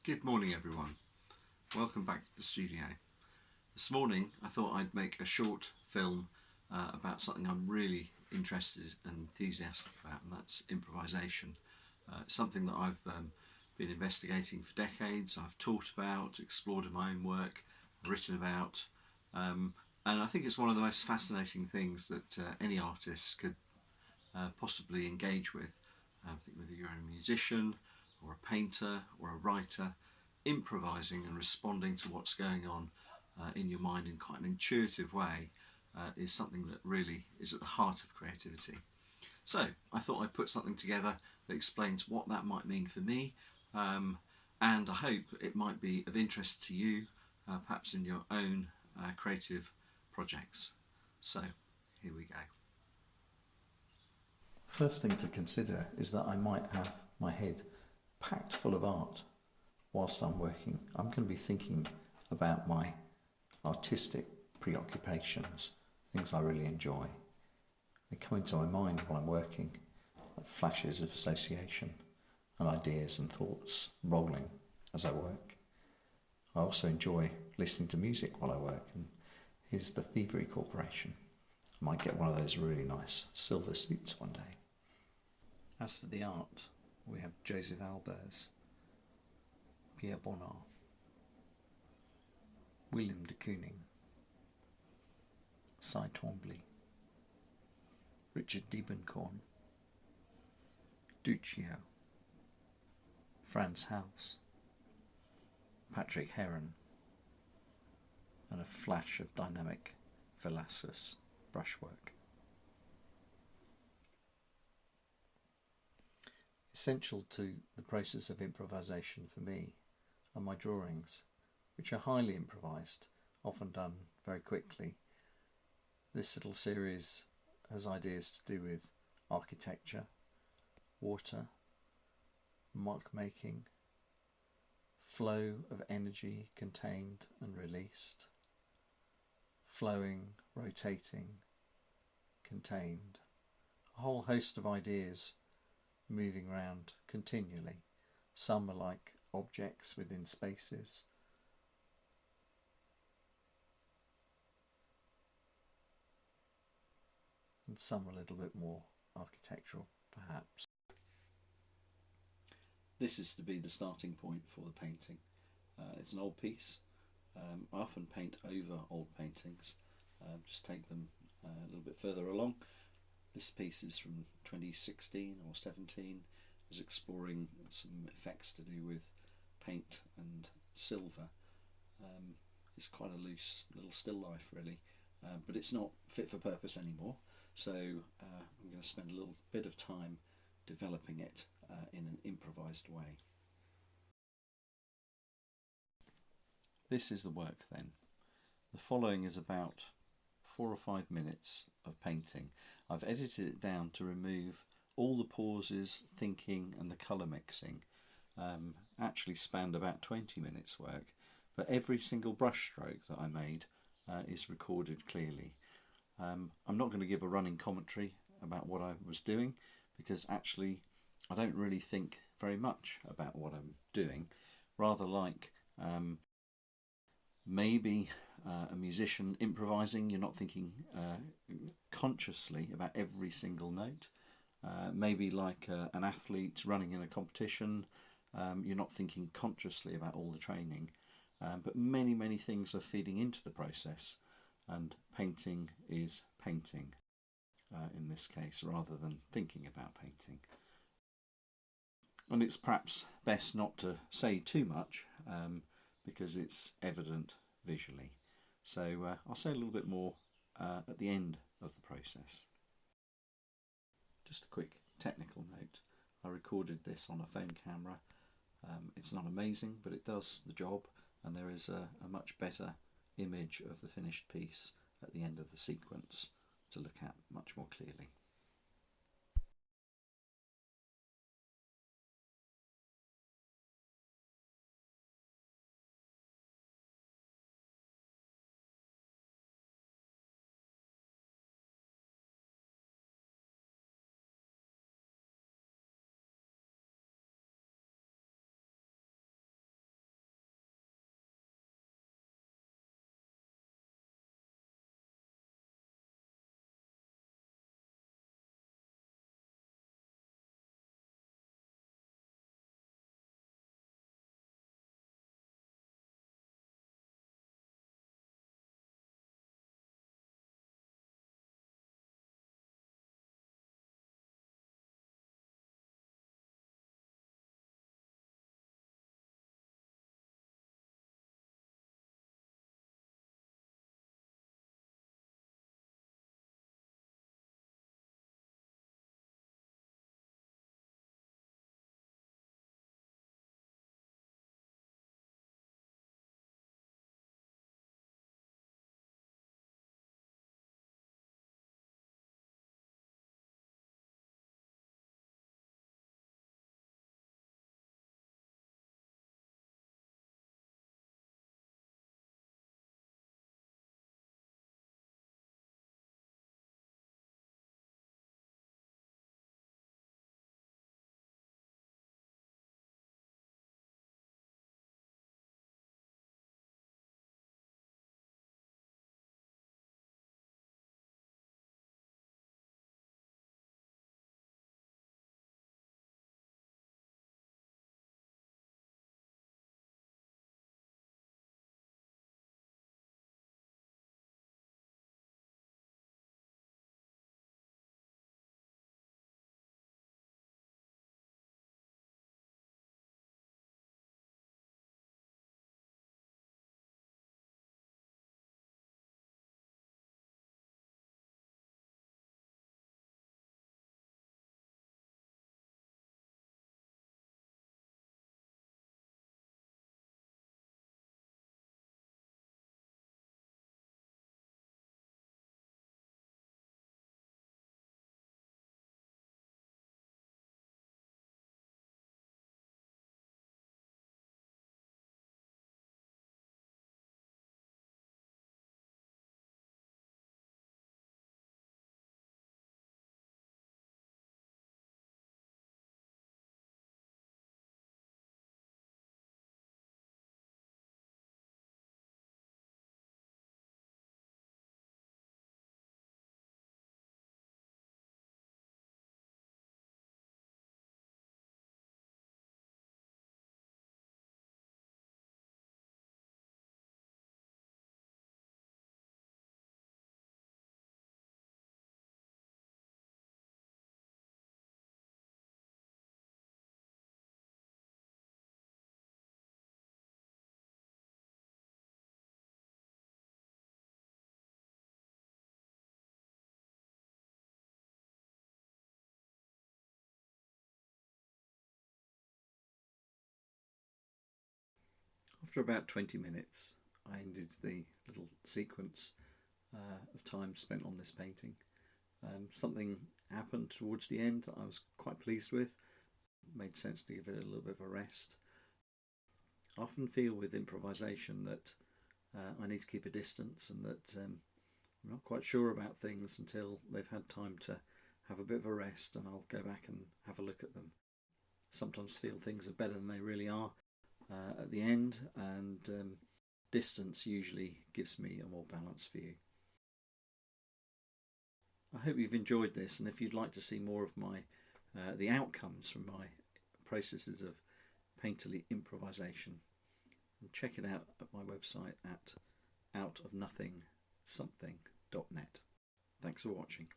Good morning, everyone. Welcome back to the studio. This morning I thought I'd make a short film about something I'm really interested and enthusiastic about, and that's improvisation. It's something that I've been investigating for decades. I've taught about, explored in my own work, written about, and I think it's one of the most fascinating things that any artist could possibly engage with. I think whether you're a musician or a painter or a writer, improvising and responding to what's going on in your mind in quite an intuitive way is something that really is at the heart of creativity. So I thought I'd put something together that explains what that might mean for me, and I hope it might be of interest to you, perhaps in your own creative projects. So here we go. First thing to consider is that I might have my head packed full of art whilst I'm working. I'm going to be thinking about my artistic preoccupations, things I really enjoy. They come into my mind while I'm working, like flashes of association and ideas and thoughts rolling as I work. I also enjoy listening to music while I work, and here's the Thievery Corporation. I might get one of those really nice silver suits one day. As for the art, we have Joseph Albers, Pierre Bonnard, William de Kooning, Cy Twombly, Richard Diebenkorn, Duccio, Frans Hals, Patrick Heron, and a flash of dynamic Velasquez brushwork. Essential to the process of improvisation for me are my drawings, which are highly improvised, often done very quickly. This little series has ideas to do with architecture, water, mark making, flow of energy contained and released, flowing, rotating, contained, a whole host of ideas moving around continually. Some are like objects within spaces. And some are a little bit more architectural, perhaps. This is to be the starting point for the painting. It's an old piece. I often paint over old paintings, just take them a little bit further along. This piece is from 2016 or 17. I was exploring some effects to do with paint and silver. It's quite a loose little still life really, but it's not fit for purpose anymore. So I'm going to spend a little bit of time developing it in an improvised way. This is the work then. The following is about 4 or 5 minutes of painting. I've edited it down to remove all the pauses, thinking and the colour mixing. Actually spanned about 20 minutes work, but every single brush stroke that I made is recorded clearly. I'm not going to give a running commentary about what I was doing, because actually I don't really think very much about what I'm doing, rather like maybe a musician improvising. You're not thinking consciously about every single note. Maybe like an athlete running in a competition, you're not thinking consciously about all the training, but many things are feeding into the process, and painting is painting in this case, rather than thinking about painting. And it's perhaps best not to say too much because it's evident visually. So I'll say a little bit more at the end of the process. Just a quick technical note. I recorded this on a phone camera. It's not amazing, but it does the job, and there is a much better image of the finished piece at the end of the sequence to look at much more clearly. After about 20 minutes, I ended the little sequence of time spent on this painting. Something happened towards the end that I was quite pleased with. It made sense to give it a little bit of a rest. I often feel with improvisation that I need to keep a distance, and that I'm not quite sure about things until they've had time to have a bit of a rest, and I'll go back and have a look at them. Sometimes feel things are better than they really are at the end, and distance usually gives me a more balanced view. I hope you've enjoyed this, and if you'd like to see more of my the outcomes from my processes of painterly improvisation, check it out at my website at outofnothing.something.net. Thanks for watching.